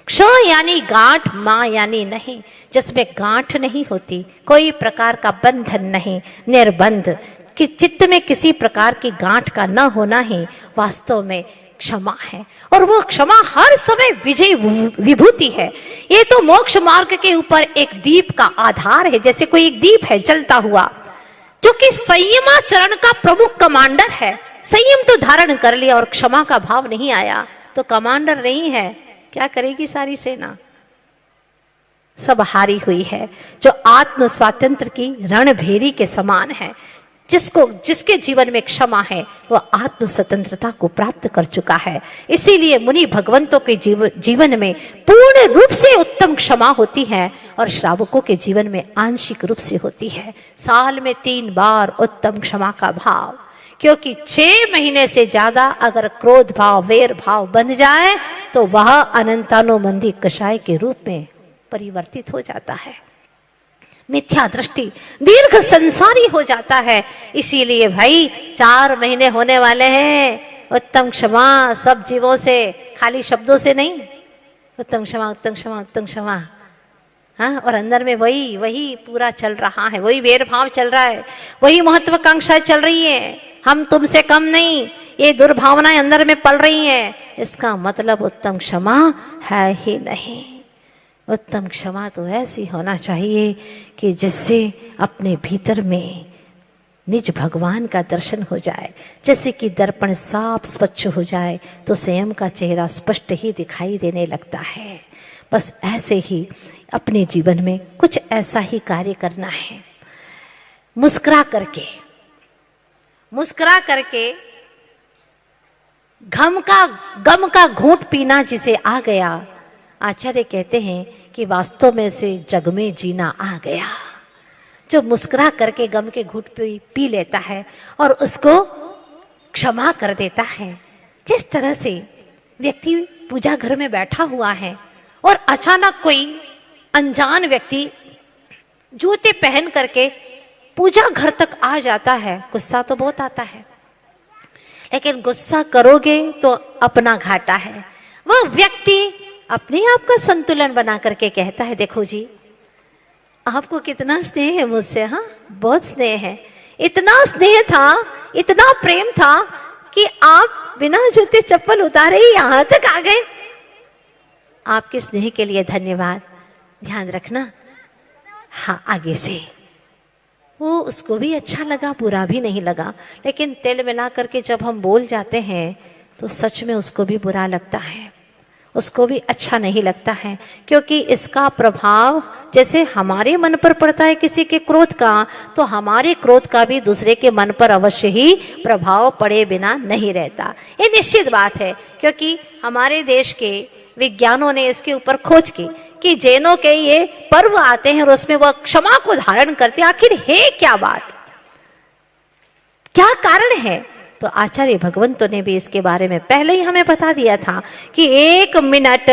क्ष यानी गांठ, मां यानी नहीं, जिसमें गांठ नहीं होती, कोई प्रकार का बंधन नहीं, निर्बंध, कि चित्त में किसी प्रकार की गांठ का न होना ही वास्तव में क्षमा है। और वो क्षमा हर समय विजय विभूति है। ये तो मोक्ष मार्ग के ऊपर एक दीप का आधार है, जैसे कोई एक दीप है जलता हुआ, जो कि संयमाचरण का प्रमुख कमांडर है। संयम तो धारण कर लिया और क्षमा का भाव नहीं आया तो कमांडर नहीं है, क्या करेगी सारी सेना? सब हारी हुई है। जो आत्म स्वातंत्र की रणभेरी के समान है, जिसके जीवन में क्षमा है, वो आत्म स्वतंत्रता को प्राप्त कर चुका है। इसीलिए मुनि भगवंतों के जीवन में पूर्ण रूप से उत्तम क्षमा होती है और श्रावकों के जीवन में आंशिक रूप से होती है। साल में 3 बार उत्तम क्षमा का भाव, क्योंकि 6 महीने से ज्यादा अगर क्रोध भाव, वैर भाव बन जाए तो वह अनंतानुबंधी कषाय के रूप में परिवर्तित हो जाता है। मिथ्या दृष्टि, दीर्घ संसारी हो जाता है। इसीलिए भाई 4 महीने होने वाले हैं, उत्तम क्षमा सब जीवों से, खाली शब्दों से नहीं। उत्तम क्षमा, उत्तम क्षमा, उत्तम क्षमा, हाँ, और अंदर में वही पूरा चल रहा है, वही वैर भाव चल रहा है, वही महत्वाकांक्षाएं चल रही है, हम तुमसे कम नहीं, ये दुर्भावनाएं अंदर में पल रही हैं। इसका मतलब उत्तम क्षमा है ही नहीं। उत्तम क्षमा तो ऐसी होना चाहिए कि जिससे अपने भीतर में निज भगवान का दर्शन हो जाए। जैसे कि दर्पण साफ स्वच्छ हो जाए तो स्वयं का चेहरा स्पष्ट ही दिखाई देने लगता है। बस ऐसे ही अपने जीवन में कुछ ऐसा ही कार्य करना है। मुस्कुरा करके गम का घूंट पीना जिसे आ गया, आचार्य कहते हैं कि वास्तव में से जग में जीना आ गया। जो मुस्कुरा करके गम के घूंट पी लेता है और उसको क्षमा कर देता है। जिस तरह से व्यक्ति पूजा घर में बैठा हुआ है और अचानक कोई अनजान व्यक्ति जूते पहन करके पूजा घर तक आ जाता है, गुस्सा तो बहुत आता है, लेकिन गुस्सा करोगे तो अपना घाटा है। वह व्यक्ति अपने आप का संतुलन बना करके कहता है, देखो जी आपको कितना स्नेह है मुझसे, हाँ बहुत स्नेह है, इतना स्नेह था, इतना प्रेम था कि आप बिना जूते चप्पल उतारे ही यहां तक आ गए। आपके स्नेह के लिए धन्यवाद, ध्यान रखना। हाँ, आगे से वो उसको भी अच्छा लगा, बुरा भी नहीं लगा, लेकिन तेल मिला करके जब हम बोल जाते हैं तो सच में उसको भी बुरा लगता है, उसको भी अच्छा नहीं लगता है। क्योंकि इसका प्रभाव जैसे हमारे मन पर पड़ता है किसी के क्रोध का, तो हमारे क्रोध का भी दूसरे के मन पर अवश्य ही प्रभाव पड़े बिना नहीं रहता। ये निश्चित बात है, क्योंकि हमारे देश के विज्ञानों ने इसके ऊपर खोज की कि जैनों के ये पर्व आते हैं और उसमें वह क्षमा को धारण करते हैं। आखिर है क्या बात, क्या कारण है? तो आचार्य भगवंतों ने भी इसके बारे में पहले ही हमें बता दिया था कि 1 मिनट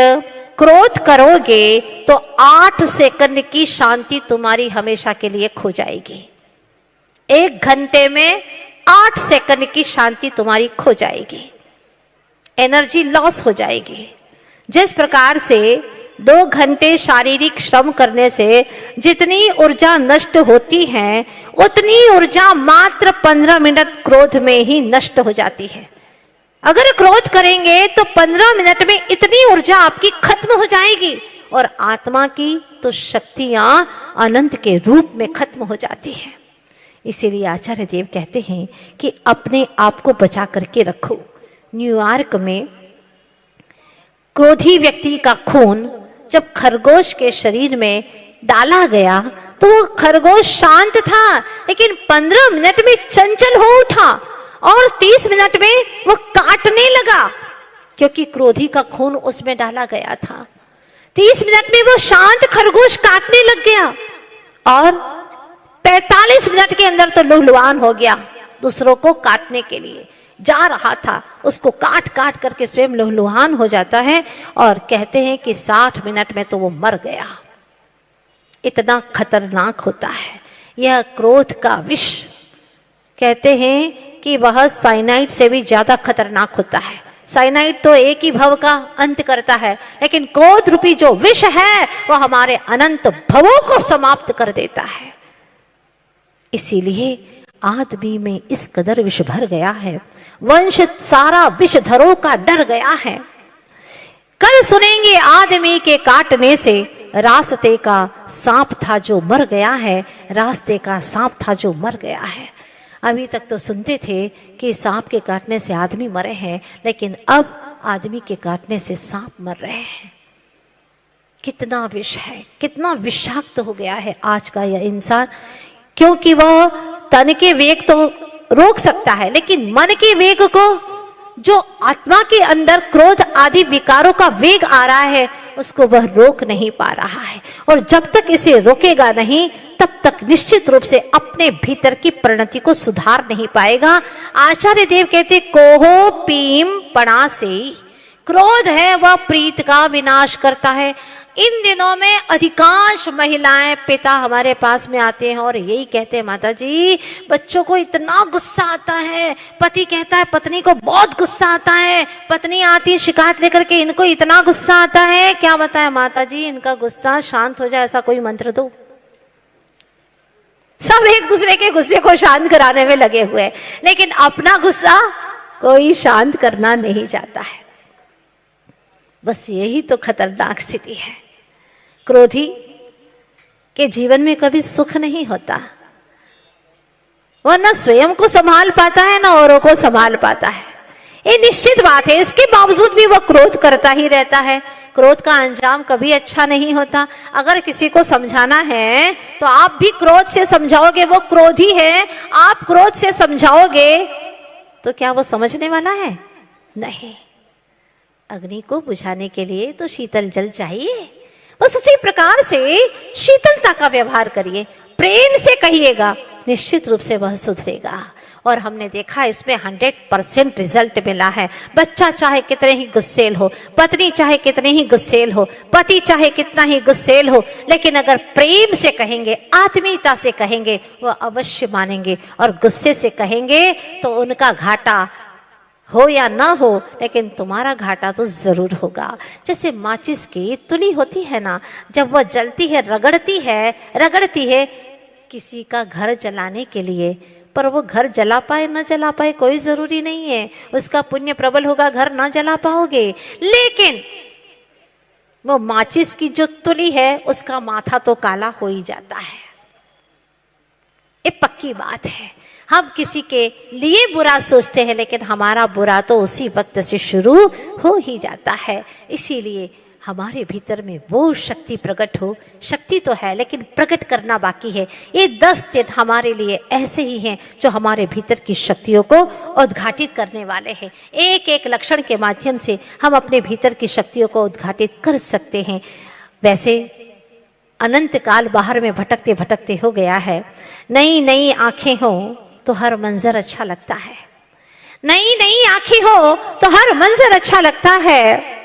क्रोध करोगे तो 8 सेकंड की शांति तुम्हारी हमेशा के लिए खो जाएगी। 1 घंटे में 8 सेकंड की शांति तुम्हारी खो जाएगी, एनर्जी लॉस हो जाएगी। जिस प्रकार से 2 घंटे शारीरिक श्रम करने से जितनी ऊर्जा नष्ट होती है, उतनी ऊर्जा मात्र 15 मिनट क्रोध में ही नष्ट हो जाती है। अगर क्रोध करेंगे तो 15 मिनट में इतनी ऊर्जा आपकी खत्म हो जाएगी और आत्मा की तो शक्तियां अनंत के रूप में खत्म हो जाती है। इसीलिए आचार्य देव कहते हैं कि अपने आप को बचा करके रखो। न्यूयॉर्क में क्रोधी व्यक्ति का खून जब खरगोश के शरीर में डाला गया तो वो खरगोश शांत था, लेकिन 15 मिनट में चंचल हो उठा और 30 मिनट में वो काटने लगा, क्योंकि क्रोधी का खून उसमें डाला गया था। 30 मिनट में वो शांत खरगोश काटने लग गया और 45 मिनट के अंदर तो लुहलुहान हो गया, दूसरों को काटने के लिए जा रहा था, उसको काट काट करके स्वयं लुहलुहान हो जाता है और कहते हैं कि 60 मिनट में तो वो मर गया। इतना खतरनाक होता है यह क्रोध का विष। कहते हैं कि वह साइनाइड से भी ज्यादा खतरनाक होता है। साइनाइड तो एक ही भव का अंत करता है, लेकिन क्रोध रूपी जो विष है वह हमारे अनंत भवों को समाप्त कर देता है। इसीलिए आदमी में इस कदर विष भर गया है, वंश सारा विषधरों का डर गया है। कल सुनेंगे आदमी के काटने से रास्ते का सांप था जो मर गया है, रास्ते का सांप था जो मर गया है। अभी तक तो सुनते थे कि सांप के काटने से आदमी मरे हैं, लेकिन अब आदमी के काटने से सांप मर रहे हैं। कितना विष है, कितना विषाक्त हो गया है आज का यह इंसान। क्योंकि वह तन के वेग तो रोक सकता है, लेकिन मन के वेग को, जो आत्मा के अंदर क्रोध आदि विकारों का वेग आ रहा है, उसको वह रोक नहीं पा रहा है। और जब तक इसे रोकेगा नहीं, तब तक निश्चित रूप से अपने भीतर की परिणति को सुधार नहीं पाएगा। आचार्य देव कहते कोहो पीम पणा से, क्रोध है वह प्रीत का विनाश करता है। इन दिनों में अधिकांश महिलाएं पिता हमारे पास में आते हैं और यही कहते हैं, माता जी बच्चों को इतना गुस्सा आता है, पति कहता है पत्नी को बहुत गुस्सा आता है, पत्नी आती है शिकायत लेकर के इनको इतना गुस्सा आता है, क्या बताएं माता जी इनका गुस्सा शांत हो जाए ऐसा कोई मंत्र दो। सब एक दूसरे के गुस्से को शांत कराने में लगे हुए हैं, लेकिन अपना गुस्सा कोई शांत करना नहीं चाहता है। बस यही तो खतरनाक स्थिति है। क्रोधी के जीवन में कभी सुख नहीं होता, वह न स्वयं को संभाल पाता है न औरों को संभाल पाता है। ये निश्चित बात है। इसके बावजूद भी वह क्रोध करता ही रहता है। क्रोध का अंजाम कभी अच्छा नहीं होता। अगर किसी को समझाना है तो आप भी क्रोध से समझाओगे, वो क्रोधी है, आप क्रोध से समझाओगे तो क्या वो समझने वाला है? नहीं। अग्नि को बुझाने के लिए तो शीतल जल चाहिए। बस उसी प्रकार से शीतलता का व्यवहार करिए, प्रेम से कहिएगा, निश्चित रूप से वह सुधरेगा। और हमने देखा इसमें 100% रिजल्ट मिला है। बच्चा चाहे कितने ही गुस्सेल हो, पत्नी चाहे कितने ही गुस्सेल हो, पति चाहे कितना ही गुस्सेल हो, लेकिन अगर प्रेम से कहेंगे, आत्मीयता से कहेंगे, वह अवश्य मानेंगे। और गुस्से से कहेंगे तो उनका घाटा हो या ना हो, लेकिन तुम्हारा घाटा तो जरूर होगा। जैसे माचिस की तुली होती है ना, जब वह जलती है, रगड़ती है किसी का घर जलाने के लिए, पर वो घर जला पाए ना जला पाए कोई जरूरी नहीं है, उसका पुण्य प्रबल होगा, घर ना जला पाओगे। लेकिन वो माचिस की जो तुली है उसका माथा तो काला हो ही जाता है। ये पक्की बात है। हम किसी के लिए बुरा सोचते हैं, लेकिन हमारा बुरा तो उसी वक्त से शुरू हो ही जाता है। इसीलिए हमारे भीतर में वो शक्ति प्रकट हो, शक्ति तो है लेकिन प्रकट करना बाकी है। ये 10 दिन हमारे लिए ऐसे ही हैं जो हमारे भीतर की शक्तियों को उद्घाटित करने वाले हैं। एक एक लक्षण के माध्यम से हम अपने भीतर की शक्तियों को उद्घाटित कर सकते हैं। वैसे अनंत काल बाहर में भटकते भटकते हो गया है। नई नई आंखें हो तो हर मंजर अच्छा लगता है, नई नई आंखें हो तो हर मंजर अच्छा लगता है।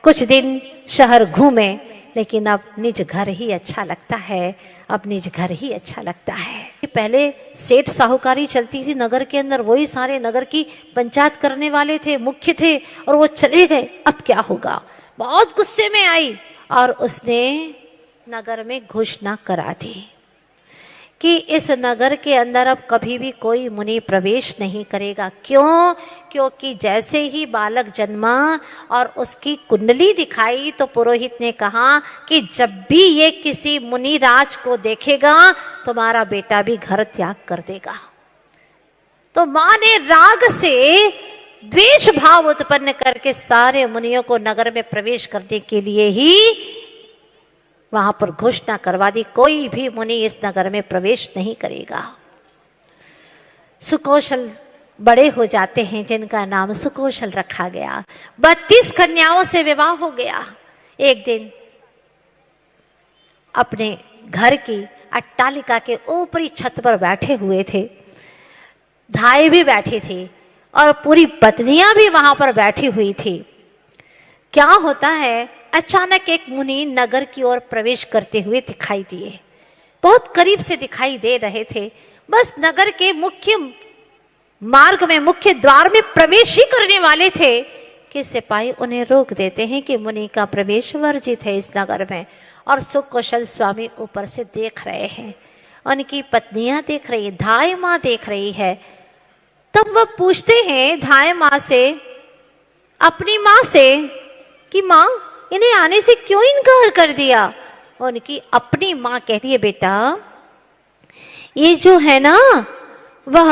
कुछ दिन शहर घूमे, लेकिन अब निज घर ही अच्छा लगता है, अब निज घर ही अच्छा लगता है। पहले सेठ साहूकारी चलती थी नगर के अंदर, वही सारे नगर की पंचायत करने वाले थे, मुख्य थे, और वो चले गए। अब क्या होगा? बहुत गुस्से में आई और उसने नगर में घोषणा करा दी कि इस नगर के अंदर अब कभी भी कोई मुनि प्रवेश नहीं करेगा। क्यों? क्योंकि जैसे ही बालक जन्मा और उसकी कुंडली दिखाई तो पुरोहित ने कहा कि जब भी ये किसी मुनि राज को देखेगा तुम्हारा बेटा भी घर त्याग कर देगा। तो मां ने राग से द्वेष भाव उत्पन्न करके सारे मुनियों को नगर में प्रवेश करने के लिए ही वहां पर घोषणा करवा दी, कोई भी मुनि इस नगर में प्रवेश नहीं करेगा। सुकौशल बड़े हो जाते हैं जिनका नाम सुकौशल रखा गया। 32 कन्याओं से विवाह हो गया। एक दिन अपने घर की अट्टालिका के ऊपरी छत पर बैठे हुए थे, धाई भी बैठी थी और पूरी पत्नियां भी वहां पर बैठी हुई थी। क्या होता है, अचानक एक मुनि नगर की ओर प्रवेश करते हुए दिखाई दिए। बहुत करीब से दिखाई दे रहे थे, बस नगर के मुख्य मार्ग में, मुख्य द्वार में प्रवेश ही करने वाले थे कि सिपाही उन्हें रोक देते हैं कि मुनि का प्रवेश वर्जित है इस नगर में। और सुकौशल स्वामी ऊपर से देख रहे हैं, उनकी पत्नियां देख रही है, धाय माँ देख रही है। तब वह पूछते हैं धाय माँ से, अपनी माँ से, कि माँ इन्हें आने से क्यों इनकार कर दिया? उनकी अपनी माँ कहती है, बेटा ये जो है ना वह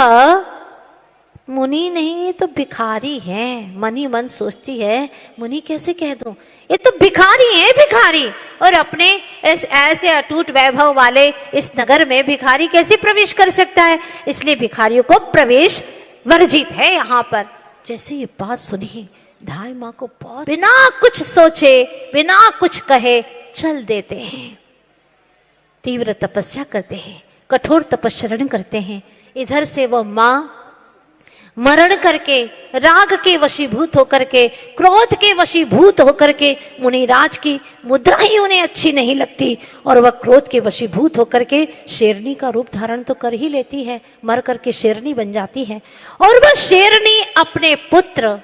मुनि नहीं, ये तो भिखारी है। मन ही मन सोचती है, मुनि कैसे कह दूं, ये तो भिखारी है, भिखारी। और अपने ऐसे अटूट वैभव वाले इस नगर में भिखारी कैसे प्रवेश कर सकता है? इसलिए भिखारियों को प्रवेश वर्जित है यहाँ पर। जैसे ये बात सुनी धाय माँ को बहुत, बिना कुछ सोचे बिना कुछ कहे चल देते हैं। तीव्र तपस्या करते हैं, कठोर तपस्या करते हैं। इधर से वो माँ मरण करके, राग के वशीभूत होकर के, क्रोध के वशीभूत होकर के, मुनिराज की मुद्रा ही उन्हें अच्छी नहीं लगती और वह क्रोध के वशीभूत होकर के शेरनी का रूप धारण तो कर ही लेती है, मर करके शेरनी बन जाती है। और वह शेरनी अपने पुत्र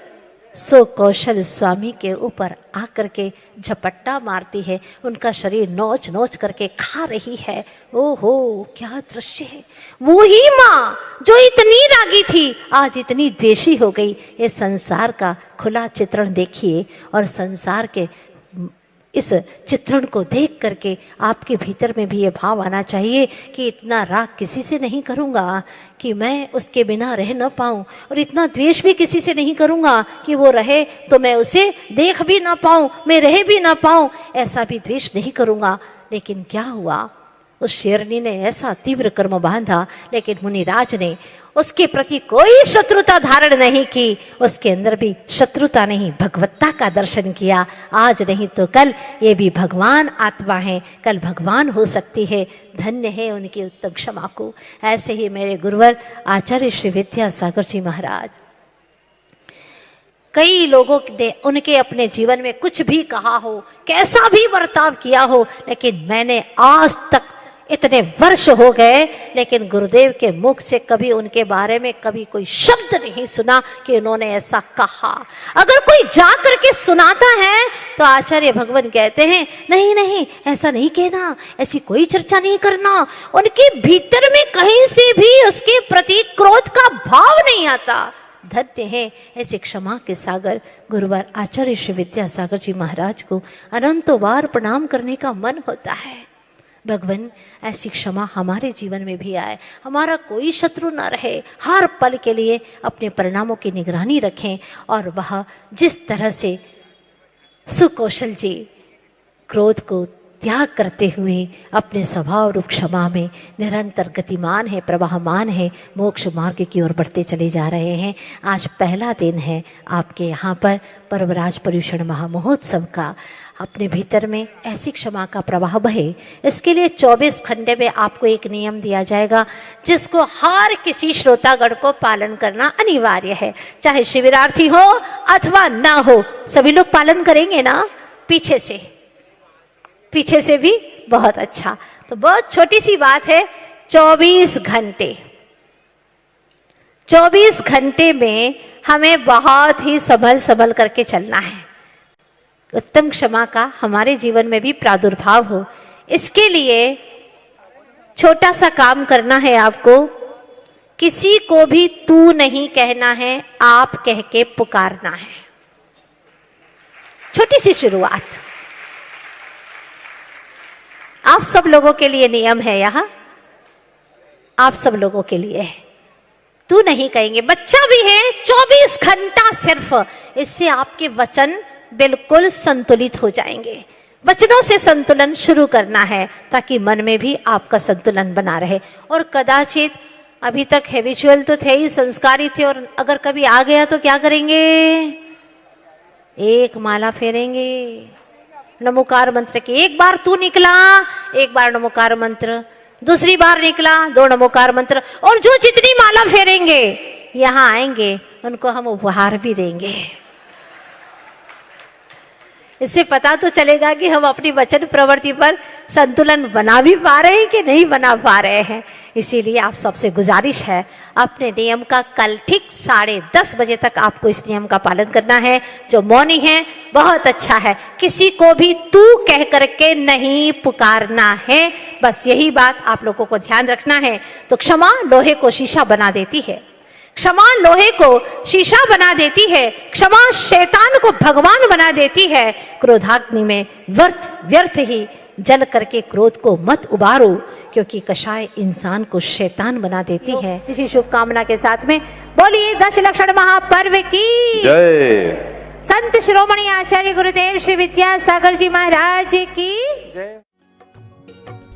सुकौशल स्वामी के ऊपर आकर के झपट्टा मारती है, उनका शरीर नोच नोच करके खा रही है। ओहो क्या दृश्य है! वो ही माँ जो इतनी रागी थी आज इतनी द्वेषी हो गई। ये संसार का खुला चित्रण देखिए और संसार के इस चित्रण को देख करके आपके भीतर में भी ये भाव आना चाहिए कि इतना राग किसी से नहीं करूँगा कि मैं उसके बिना रह न पाऊँ, और इतना द्वेष भी किसी से नहीं करूँगा कि वो रहे तो मैं उसे देख भी ना पाऊँ, मैं रह भी ना पाऊँ, ऐसा भी द्वेष नहीं करूँगा। लेकिन क्या हुआ, उस शेरनी ने ऐसा तीव्र कर्म बांधा, लेकिन मुनिराज ने उसके प्रति कोई शत्रुता धारण नहीं की। उसके अंदर भी शत्रुता नहीं, भगवत्ता का दर्शन किया। आज नहीं तो कल ये भी भगवान आत्मा है, कल भगवान हो सकती है। धन्य है उनकी उत्तम क्षमा को। ऐसे ही मेरे गुरुवर आचार्य श्री विद्यासागर जी महाराज, कई लोगों ने उनके अपने जीवन में कुछ भी कहा हो, कैसा भी बर्ताव किया हो, लेकिन मैंने आज तक इतने वर्ष हो गए लेकिन गुरुदेव के मुख से कभी उनके बारे में कभी कोई शब्द नहीं सुना कि उन्होंने ऐसा कहा। अगर कोई जा करके सुनाता है तो आचार्य भगवान कहते हैं नहीं नहीं ऐसा नहीं कहना, ऐसी कोई चर्चा नहीं करना। उनके भीतर में कहीं से भी उसके प्रति क्रोध का भाव नहीं आता। धन्य है ऐसे क्षमा के सागर गुरुवार आचार्य श्री विद्यासागर जी महाराज को अनंतों बार प्रणाम करने का मन होता है। भगवान ऐसी क्षमा हमारे जीवन में भी आए, हमारा कोई शत्रु न रहे, हर पल के लिए अपने परिणामों की निगरानी रखें। और वह जिस तरह से सुकौशल जी क्रोध को त्याग करते हुए अपने स्वभाव रूप क्षमा में निरंतर गतिमान है, प्रवाहमान है, मोक्ष मार्ग की ओर बढ़ते चले जा रहे हैं। आज पहला दिन है आपके यहाँ पर पर्वराज पर्युषण महामहोत्सव का। अपने भीतर में ऐसी क्षमा का प्रवाह बहे, इसके लिए 24 घंटे में आपको एक नियम दिया जाएगा जिसको हर किसी श्रोतागण को पालन करना अनिवार्य है, चाहे शिविरार्थी हो अथवा ना हो, सभी लोग पालन करेंगे ना। पीछे से भी बहुत अच्छा। तो बहुत छोटी सी बात है, 24 घंटे में हमें बहुत ही संभल करके चलना है। उत्तम क्षमा का हमारे जीवन में भी प्रादुर्भाव हो, इसके लिए छोटा सा काम करना है आपको, किसी को भी तू नहीं कहना है, आप कह के पुकारना है। छोटी सी शुरुआत आप सब लोगों के लिए नियम है, यहां आप सब लोगों के लिए है। तू नहीं कहेंगे, बच्चा भी है, 24 घंटा सिर्फ, इससे आपके वचन बिल्कुल संतुलित हो जाएंगे। वचनों से संतुलन शुरू करना है ताकि मन में भी आपका संतुलन बना रहे। और कदाचित अभी तक हैबिचुअल तो थे ही, संस्कारी थे, और अगर कभी आ गया तो क्या करेंगे? एक माला फेरेंगे नमोकार मंत्र की। एक बार तू निकला, एक बार नमोकार मंत्र, दूसरी बार निकला 2 नमोकार मंत्र, और जो जितनी माला फेरेंगे यहां आएंगे उनको हम उपहार भी देंगे। इससे पता तो चलेगा कि हम अपनी वचन प्रवृत्ति पर संतुलन बना भी पा रहे हैं कि नहीं बना पा रहे हैं। इसीलिए आप सबसे गुजारिश है, अपने नियम का कल ठीक 10:30 बजे तक आपको इस नियम का पालन करना है। जो मौनी है बहुत अच्छा है, किसी को भी तू कह करके नहीं पुकारना है, बस यही बात आप लोगों को ध्यान रखना है। तो क्षमा लोहे को शीशा बना देती है, क्षमा लोहे को शीशा बना देती है, क्षमा शैतान को भगवान बना देती है। क्रोधाग्नि में व्यर्थ ही जल करके क्रोध को मत उबारो, क्योंकि कषाय इंसान को शैतान बना देती है। इसी शुभकामना के साथ में बोलिए दशलक्षण महापर्व की जय। संत शिरोमणि आचार्य गुरुदेव श्री विद्यासागर जी महाराज की जय।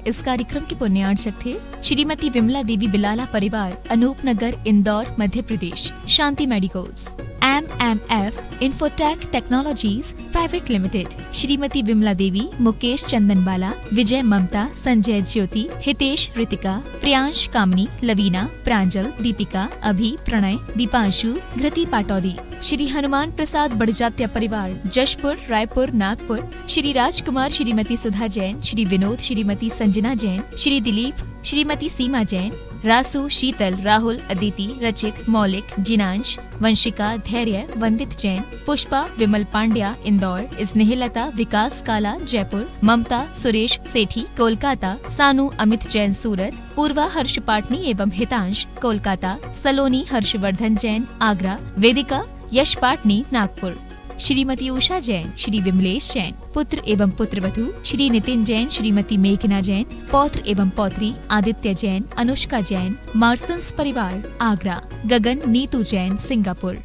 इस कार्यक्रम के पुण्यार्चक थे श्रीमती विमला देवी बिलाला परिवार, Anupnagar, Indore, Madhya Pradesh. Shanti medicos, MMF infotech technologies private limited. Shrimati Vimla Devi, Mukesh Chandanbala, Vijay Mamta, Sanjay Jyoti, Hitesh Ritika, Priyansh Kamni, Lavina, Pranjal, Deepika, Abhi, Pranay, Deepanshu, घृति Pataudi. Shri Hanuman Prasad Barjatya परिवार, जशपुर, रायपुर, नागपुर। श्री राजकुमार, श्रीमती सुधा जैन, श्री विनोद, श्रीमती संजना जैन, श्री दिलीप, श्रीमती सीमा जैन, रासु, शीतल, राहुल, अदिति, रचित, मौलिक, जिनांश, वंशिका, धैर्य, वंदित जैन, पुष्पा, विमल पांड्या, इंदौर, स्नेहलता, विकास काला, जयपुर, ममता, सुरेश सेठी, कोलकाता, सानू, अमित जैन, सूरत, पूर्वा, हर्ष पाटनी एवं हितांश, कोलकाता, सलोनी, हर्षवर्धन जैन, आगरा, वेदिका, यश पाटनी, नागपुर। श्रीमती उषा जैन, श्री विमलेश जैन, पुत्र एवं पुत्रवधू, श्री नितिन जैन, श्रीमती मेघना जैन, पौत्र एवं पौत्री, आदित्य जैन, अनुष्का जैन, मार्सन्स परिवार, आगरा, गगन, नीतू जैन, सिंगापुर।